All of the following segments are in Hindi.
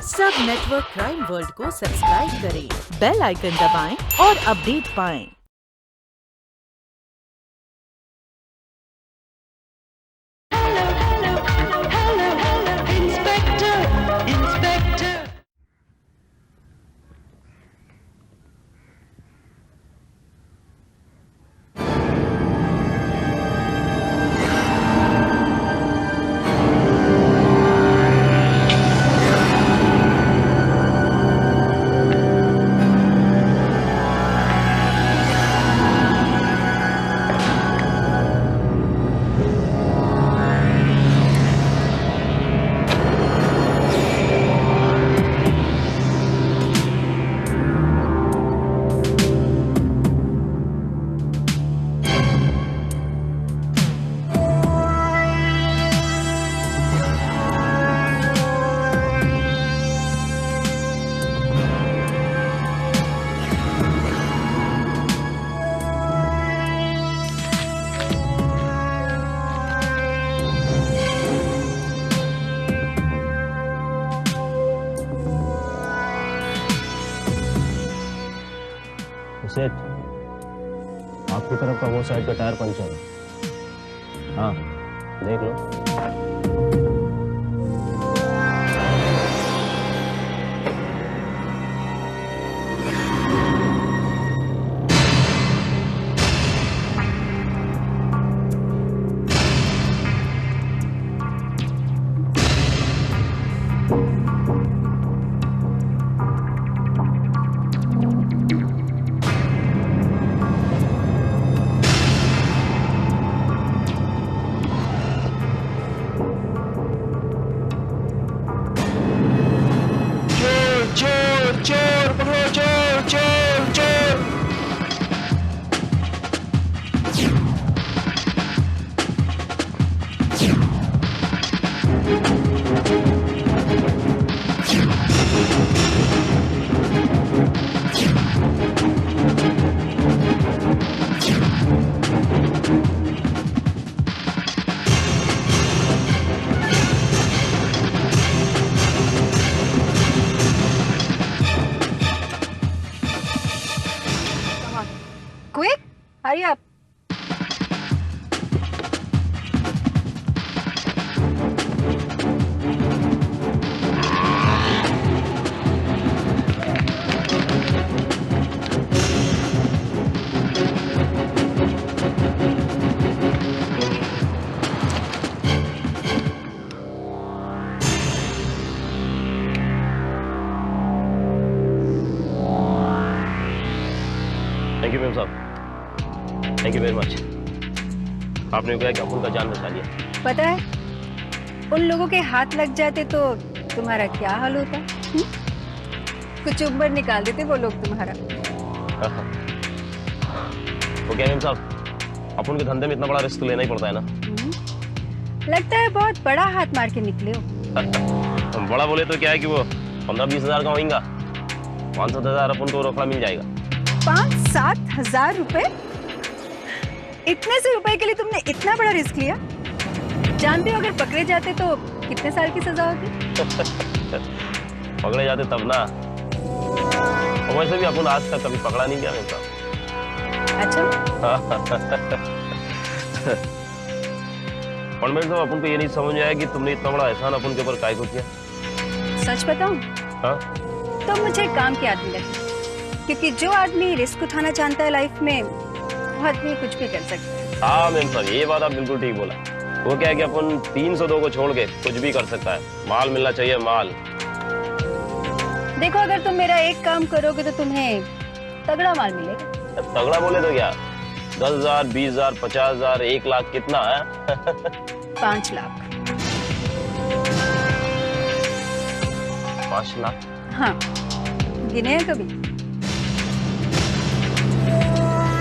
सब नेटवर्क क्राइम वर्ल्ड को सब्सक्राइब करें, बेल आइकन दबाएं और अपडेट पाएं। सेठ, आपकी तरफ का वो साइड का टायर पंचर है। हाँ, देख लो। Quick, hurry up. Thank you ma'am साहब, थैंक यू वेरी मच। आपने कहा कि अपन का जान बचा लिया। पता है उन लोगों के हाथ लग जाते तो तुम्हारा क्या हाल होता? कुछ उम्र निकाल देते वो लोग तुम्हारा। वो क्या मैम साहब, अपन के धंधे में इतना बड़ा रिस्क लेना ही पड़ता है ना। लगता है बहुत बड़ा हाथ मार के निकले हो। बड़ा बोले तो क्या है कि वो 15-20 हजार का होगा, 5-7 हजार अपन को रोकड़ा मिल जाएगा। 5-7 हजार रुपए? इतने से रुपए के लिए तुमने इतना बड़ा रिस्क लिया? जानते हो अगर पकड़े जाते तो कितने साल की सजा होती? पकड़े जाते तब ना। और वैसे भी अपन आज तक कभी पकड़ा नहीं गया मेरे साथ। अच्छा। और मेरे साहब अपन को ये नहीं समझ आया कि तुमने इतना बड़ा एहसान अपन के ऊपर काहे को किया। सच बताऊं? हाँ? तो मुझे काम की आदमी लगी, क्योंकि जो आदमी रिस्क उठाना चाहता है लाइफ में वो आदमी कुछ भी कर सकता है। हाँ मैम साहब, ये बात आप बिल्कुल ठीक बोला। वो क्या है कि अपन 302 को छोड़ के कुछ भी कर सकता है। माल मिलना चाहिए, माल। देखो अगर तुम मेरा एक काम करोगे तो तुम्हें तगड़ा माल मिलेगा। तगड़ा बोले तो क्या, 10,000, 20,000, 50,000, 1 लाख, कितना है? 5 लाख। 5 लाख? हाँ, गिने हैं कभी?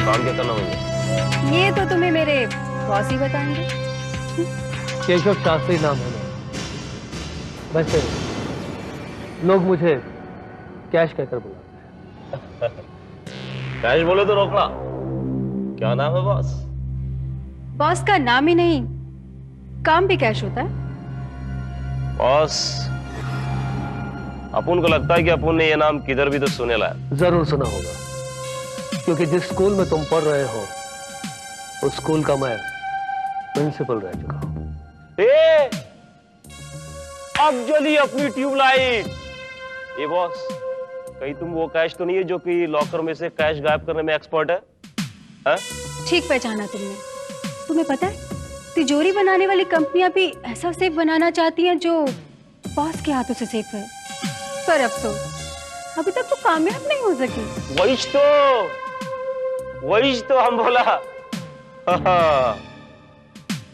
काम क्या करना मुझे? ये तो तुम्हें मेरे बॉस ही बताएंगे। केशव शास्त्री नाम है मेरा। वैसे लोग मुझे कैश कहकर बुलाते हैं। कैश बोले तो रोकड़ा। क्या नाम है बॉस? बॉस का नाम ही नहीं, काम भी कैश होता है। बॉस, अपुन को लगता है कि अपुन ने ये नाम किधर भी तो सुने ला है। जरूर सुना होगा, क्योंकि जिस स्कूल में तुम पढ़ रहे हो उस स्कूल का मैं प्रिंसिपल रह चुका हूं। ए, अब जली अपनी ट्यूबलाइट। ये बॉस, कहीं तुम वो कैश तो नहीं है जो कि लॉकर में से कैश गायब करने में एक्सपर्ट है? हा? ठीक पहचाना तुमने। तुम्हें पता है, तिजोरी बनाने वाली कंपनियां भी ऐसा सेफ बनाना चाहती हैं जो बॉस के हाथों से सेफ है, पर अफसोस अभी तक वो कामयाब नहीं हो सकी। वही तो हम बोला।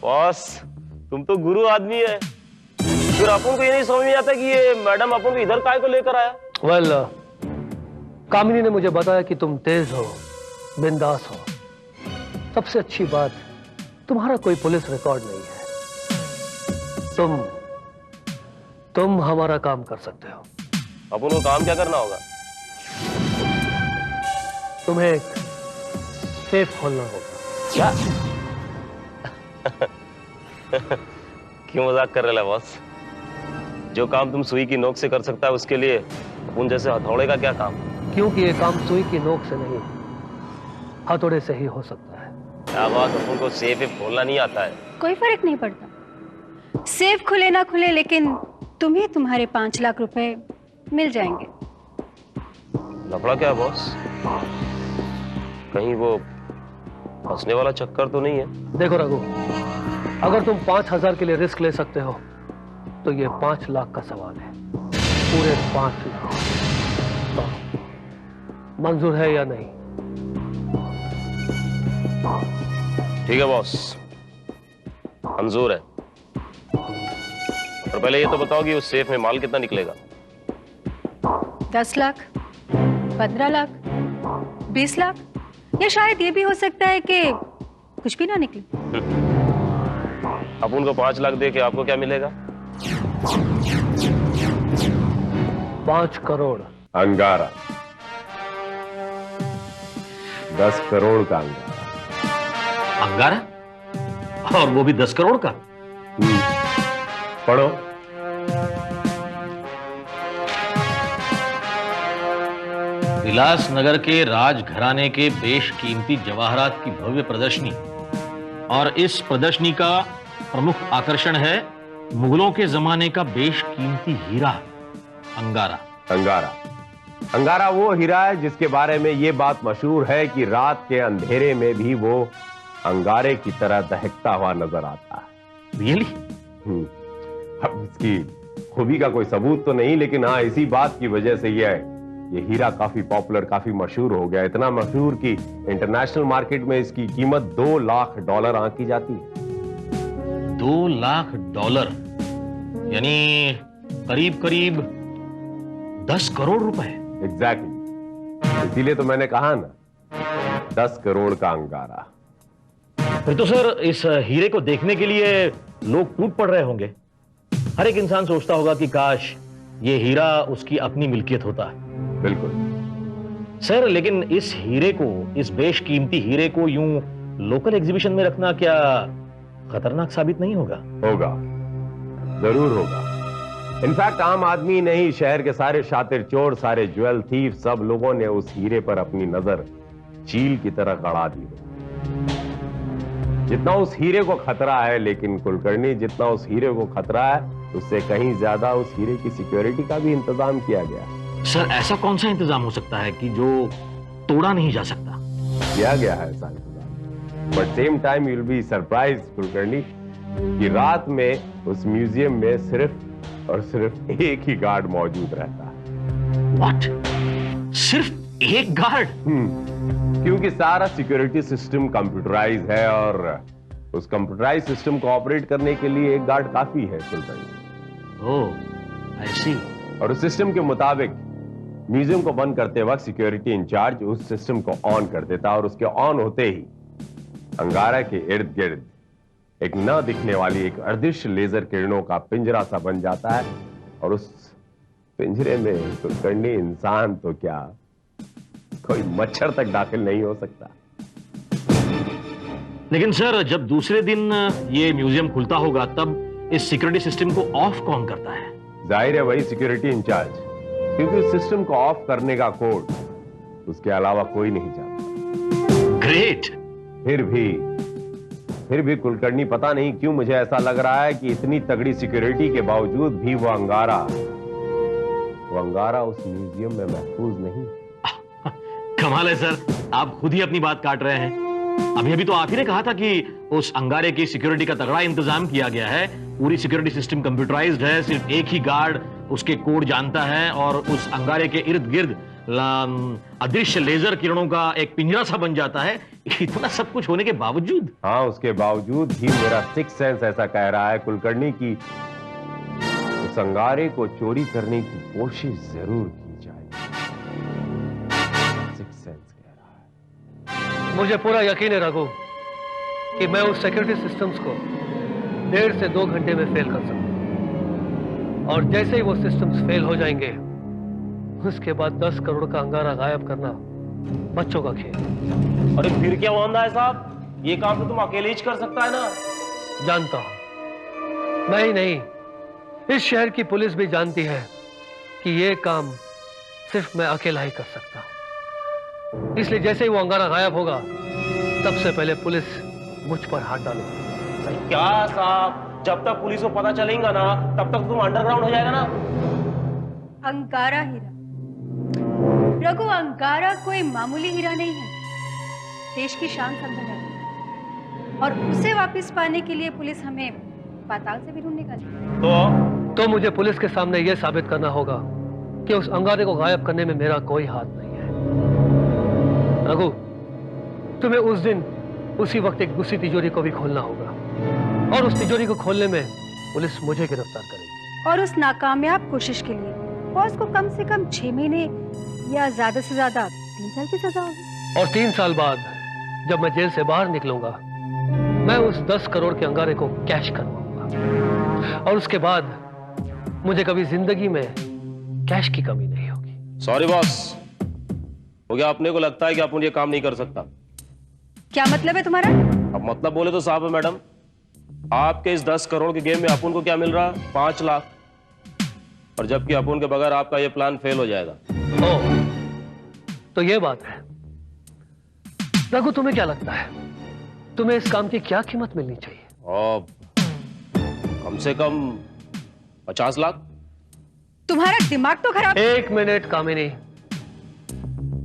बॉस, तुम तो गुरु आदमी है, फिर अपन को ये नहीं समझ में आता कि ये मैडम अपन को इधर काय को लेकर आया। वेल, कामिनी ने मुझे बताया कि तुम तेज हो, बिंदास हो। सबसे अच्छी बात, तुम्हारा कोई पुलिस रिकॉर्ड नहीं है। तुम हमारा काम कर सकते हो। अपन को काम क्या करना होगा? तुम्हें एक सेफ खोलना होगा। क्या? क्यों मजाक कर रहे हो बॉस? जो काम तुम सुई की नोक से कर सकता है उसके लिए अपन जैसे हथौड़े का क्या काम? क्योंकि ये काम सुई की नोक से नहीं, हथौड़े से ही हो सकता है। क्या बात, अपन को सेफ खोलना नहीं आता है? कोई फर्क नहीं पड़ता, सेफ खुले ना खुले, लेकिन तुम्हें तुम्हारे 5 लाख रुपए मिल जाएंगे। लफड़ा क्या है बॉस? कहीं वो फंसने वाला चक्कर तो नहीं है? देखो रघु, अगर तुम 5,000 के लिए रिस्क ले सकते हो तो ये 5 लाख का सवाल है। पूरे 5 लाख। तो मंजूर है या नहीं? ठीक है बॉस, मंजूर है। और पहले ये तो बताओ कि उस सेफ में माल कितना निकलेगा? 10 लाख, 15 लाख, 20 लाख, या शायद ये भी हो सकता है कि कुछ भी ना निकले। अब उनको 5 लाख दे के आपको क्या मिलेगा? 5 करोड़। अंगारा, 10 करोड़ का अंगारा। अंगारा? और वो भी 10 करोड़ का? पढ़ो। विलास नगर के राजघराने के बेशकीमती जवाहरात की भव्य प्रदर्शनी, और इस प्रदर्शनी का प्रमुख आकर्षण है मुगलों के जमाने का बेशकीमती हीरा अंगारा। अंगारा, अंगारा वो हीरा है जिसके बारे में ये बात मशहूर है कि रात के अंधेरे में भी वो अंगारे की तरह दहकता हुआ नजर आता है। रियली? अब इसकी खूबी का कोई सबूत तो नहीं, लेकिन हाँ, इसी बात की वजह से ये हीरा काफी पॉपुलर, काफी मशहूर हो गया। इतना मशहूर कि इंटरनेशनल मार्केट में इसकी कीमत $2 लाख आंकी जाती है। $2 लाख, यानी करीब करीब 10 करोड़ रुपए। एग्जैक्टली, इसीलिए तो मैंने कहा ना, 10 करोड़ का अंगारा। फिर तो सर इस हीरे को देखने के लिए लोग टूट पड़ रहे होंगे। हर एक इंसान सोचता होगा कि काश ये हीरा उसकी अपनी मिल्कियत होता। बिल्कुल सर, लेकिन इस हीरे को, इस बेशकीमती हीरे को यूं लोकल एग्जीबिशन में रखना क्या खतरनाक साबित नहीं होगा? होगा, जरूर होगा। इनफैक्ट आम आदमी नहीं, शहर के सारे शातिर चोर, सारे ज्वेल थीफ, सब लोगों ने उस हीरे पर अपनी नजर चील की तरह गड़ा दी। जितना उस हीरे को खतरा है, लेकिन कुलकर्णी, जितना उस हीरे को खतरा है उससे कहीं ज्यादा उस हीरे की सिक्योरिटी का भी इंतजाम किया गया। सर, ऐसा कौन सा इंतजाम हो सकता है कि जो तोड़ा नहीं जा सकता? किया गया है ऐसा इंतजाम, but same time you will be surprised Kulkarni कि रात में उस म्यूजियम में सिर्फ और सिर्फ एक ही गार्ड मौजूद रहता है। व्हाट? सिर्फ एक गार्ड? क्योंकि सारा सिक्योरिटी सिस्टम कंप्यूटराइज है और उस कंप्यूटराइज सिस्टम को ऑपरेट करने के लिए एक गार्ड काफी है कुलकर्णी। ओह, आई सी। और उस सिस्टम के मुताबिक म्यूजियम को बंद करते वक्त सिक्योरिटी इंचार्ज उस सिस्टम को ऑन कर देता, और उसके ऑन होते ही अंगारा के इर्द गिर्द एक न दिखने वाली एक अदृश्य लेजर किरणों का पिंजरा सा बन जाता है, और उस पिंजरे में कुलकर्णी इंसान तो क्या, कोई मच्छर तक दाखिल नहीं हो सकता। लेकिन सर, जब दूसरे दिन ये म्यूजियम खुलता होगा तब इस सिक्योरिटी सिस्टम को ऑफ कौन करता है? जाहिर है वही सिक्योरिटी इंचार्ज क्योंकि उस सिस्टम को ऑफ करने का कोड उसके अलावा कोई नहीं जानता। ग्रेट। फिर भी कुलकर्णी, पता नहीं क्यों मुझे ऐसा लग रहा है कि इतनी तगड़ी सिक्योरिटी के बावजूद भी वो अंगारा उस म्यूजियम में महफूज नहीं। कमाल है सर, आप खुद ही अपनी बात काट रहे हैं। अभी तो आप ही ने कहा था कि उस अंगारे की सिक्योरिटी का तगड़ा इंतजाम किया गया है, पूरी सिक्योरिटी सिस्टम कंप्यूटराइज्ड है, सिर्फ एक ही गार्ड उसके कोड जानता है और उस अंगारे के इर्द गिर्द अदृश्य लेजर किरणों का एक पिंजरा सा बन जाता है। इतना सब कुछ होने के बावजूद? हाँ, उसके बावजूद भी मेरा सिक्स सेंस ऐसा कह रहा है कुलकर्णी की उस अंगारे को चोरी करने की कोशिश जरूर की जाएगी। सिक्स सेंस कह रहा है। मुझे पूरा यकीन है रघु कि मैं उस सिक्योरिटी सिस्टम्स को 1.5 से 2 घंटे में फेल कर सकता हूं, और जैसे ही वो सिस्टम्स फेल हो जाएंगे उसके बाद 10 करोड़ का अंगारा गायब करना बच्चों का खेल। अरे फिर क्या होना है साहब, ये काम तो तुम अकेले ही कर सकता है ना। जानता हूं, मैं ही नहीं, इस शहर की पुलिस भी जानती है कि ये काम सिर्फ मैं अकेला ही कर सकता हूं। इसलिए जैसे ही वो अंगारा गायब होगा सबसे पहले पुलिस मुझ पर हाथ डालेगी। क्या साहब, जब तक पुलिस को पता चलेगा ना तब तक तुम अंडरग्राउंड हो जाएगा ना। अंगारा हीरा रघु, अंगारा कोई मामूली हीरा नहीं है, देश की शान समझा जाता है, और उसे वापस पाने के लिए पुलिस हमें पाताल से भी ढूंढ निकाली। तो मुझे पुलिस के सामने यह साबित करना होगा कि उस अंगारे को गायब करने में मेरा कोई हाथ नहीं है। रघु, तुम्हें उस दिन उसी वक्त एक दूसरी तिजोरी को भी खोलना होगा, और उस तिजोरी को खोलने में पुलिस मुझे गिरफ्तार करेगी। और उस नाकामयाब कोशिश के लिए बॉस को कम से कम 6 महीने या ज्यादा से ज्यादा 3 साल की सजा होगी। और 3 साल बाद जब मैं जेल से बाहर निकलूंगा मैं उस 10 करोड़ के अंगारे को कैश करवाऊंगा, और उसके बाद मुझे कभी जिंदगी में कैश की कमी नहीं होगी। सॉरी बॉस, हो गया अपने को लगता है कि अपन ये काम नहीं कर सकता। क्या मतलब है तुम्हारा? अब मतलब बोले तो साहब है मैडम, आपके इस 10 करोड़ के गेम में अपन को क्या मिल रहा है? 5 लाख, और जबकि अपन के बगैर आपका ये प्लान फेल हो जाएगा। ओह, तो ये बात है। रघु, तुम्हें क्या लगता है तुम्हें इस काम की क्या कीमत मिलनी चाहिए? और कम से कम 50 लाख। तुम्हारा दिमाग तो खराब। 1 मिनट कामिनी,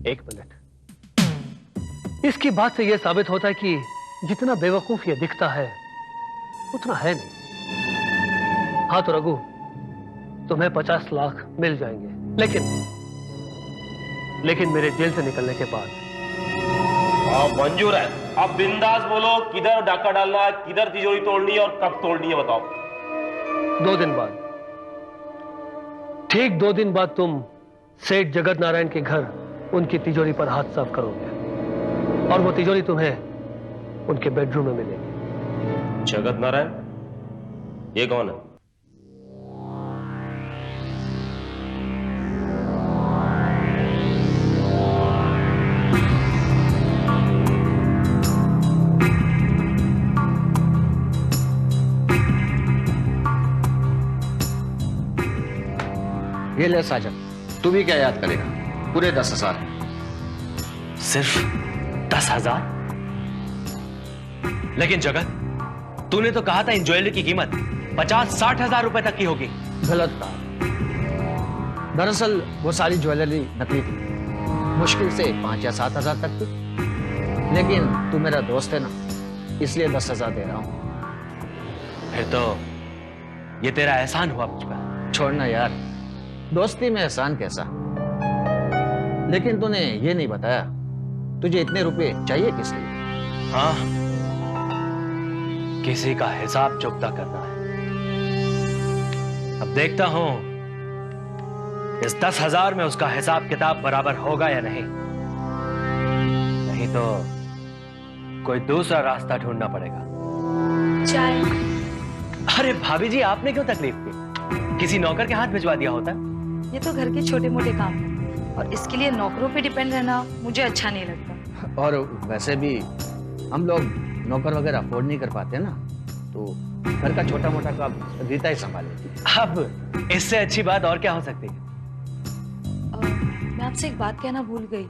1 मिनट। इसकी बात से यह साबित होता है कि जितना बेवकूफ ये दिखता है उतना है नहीं। हाँ तो रघु, तुम्हें 50 लाख मिल जाएंगे, लेकिन मेरे जेल से निकलने के बाद। मंजूर है, अब बिंदास बोलो, किधर डाका डालना है, किधर तिजोरी तोड़नी है और कब तोड़नी है बताओ। 2 दिन बाद, ठीक 2 दिन बाद तुम सेठ जगत नारायण के घर उनकी तिजोरी पर हाथ साफ करोगे, और वो तिजोरी तुम्हें उनके बेडरूम में मिलेगी। जगत नारायण, ये कौन है? ये ले साजन, तू भी क्या याद करेगा? पूरे 10,000। सिर्फ 10,000? लेकिन जगत, तूने तो कहा था इन ज्वेलरी की कीमत 50-60 हजार रुपए तक की होगी। गलत कहा। दरअसल वो सारी ज्वेलरी नकली थी, मुश्किल से 5 या 7 हजार तक थी, लेकिन तू मेरा दोस्त है ना, इसलिए 10,000 दे रहा हूं। फिर तो ये तेरा एहसान हुआ मुझ पर। छोड़ना यार, दोस्ती में एहसान कैसा। लेकिन तूने ये नहीं बताया तुझे इतने रुपए चाहिए किस लिए? हाँ, किसी का हिसाब चुकता करना है। अब देखता हूं इस 10,000 में उसका हिसाब किताब बराबर होगा या नहीं। नहीं तो कोई दूसरा रास्ता ढूंढना पड़ेगा। चाय। अरे भाभी जी, आपने क्यों तकलीफ की? किसी नौकर के हाथ भिजवा दिया होता। ये तो घर के छोटे मोटे काम हैं, और इसके लिए नौकरों पे डिपेंड रहना मुझे अच्छा नहीं लगता। और वैसे भी हम लोग नौकर वगैरह अफोर्ड नहीं कर पाते ना, तो घर का छोटा मोटा काम रीता ही संभालेगी। अब इससे अच्छी बात और क्या हो सकती है? मैं आपसे एक बात कहना भूल गई।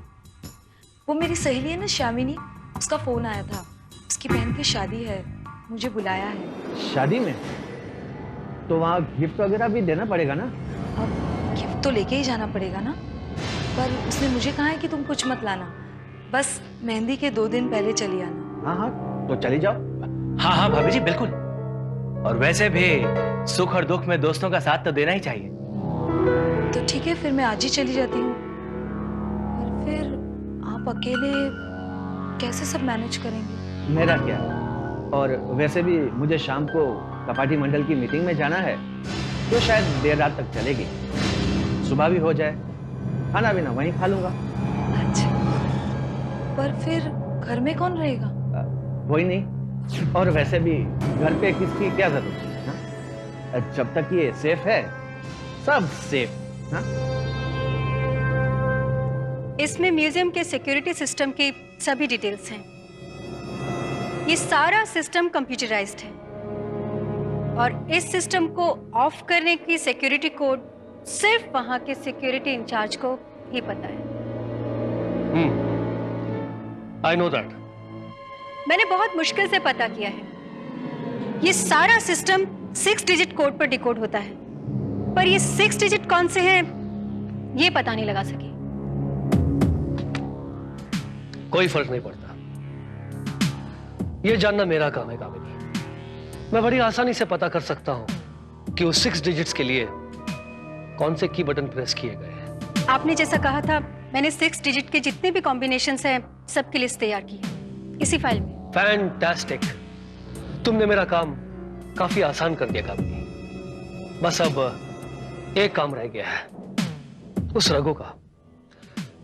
वो मेरी सहेली है ना श्यामिनी, उसका फोन आया था। उसकी बहन की शादी है, मुझे बुलाया है। शादी में? तो वहाँ गिफ्ट वगैरह भी देना पड़ेगा ना? अब गिफ्ट तो लेके ही जाना पड़ेगा ना, पर उसने मुझे कहा है कि तुम कुछ मत लाना, बस मेहंदी के 2 दिन पहले चली आना। हाँ हाँ, तो चली जाओ। हाँ हाँ भाभी जी, बिल्कुल। और वैसे भी सुख और दुख में दोस्तों का साथ तो देना ही चाहिए। तो ठीक है, फिर मैं आज ही चली जाती हूँ। पर फिर आप अकेले कैसे सब मैनेज करेंगे? मेरा क्या, और वैसे भी मुझे शाम को कपाटी मंडल की मीटिंग में जाना है, तो शायद देर रात तक चलेगी। सुबह भी हो जाए, खाना भी ना वहीं खा लूंगा। अच्छा, पर फिर घर में कौन रहेगा? कोई नहीं, और वैसे भी घर पे किसकी क्या जरूरत है ना? जब तक ये सेफ है, सब सेफ ना? इसमें म्यूजियम के सिक्योरिटी सिस्टम की सभी डिटेल्स हैं। ये सारा सिस्टम कंप्यूटराइज्ड है और इस सिस्टम को ऑफ करने की सिक्योरिटी कोड सिर्फ वहां के सिक्योरिटी इंचार्ज को ही पता है। I know that. मैंने बहुत मुश्किल से पता किया है। ये सारा सिस्टम 6 डिजिट कोड पर डिकोड होता है, पर ये 6 डिजिट कौन से हैं ये पता नहीं लगा सकी। कोई फर्क नहीं पड़ता, ये जानना मेरा काम है कामिनी। मैं बड़ी आसानी से पता कर सकता हूं कि उस 6 डिजिट्स के लिए कौन से की बटन प्रेस किए गए हैं। आपने जैसा कहा था, मैंने 6 डिजिट के जितने भी कॉम्बिनेशंस हैं सबकी लिस्ट तैयार की है इसी फाइल में। फैंटास्टिक, तुमने मेरा काम काफी आसान कर दिया कामिनी। बस अब एक काम रह गया है, उस रघु का।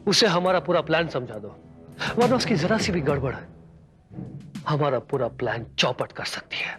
उसे हमारा पूरा प्लान समझा दो, वरना उसकी जरा सी भी गड़बड़ हमारा पूरा प्लान चौपट कर सकती है।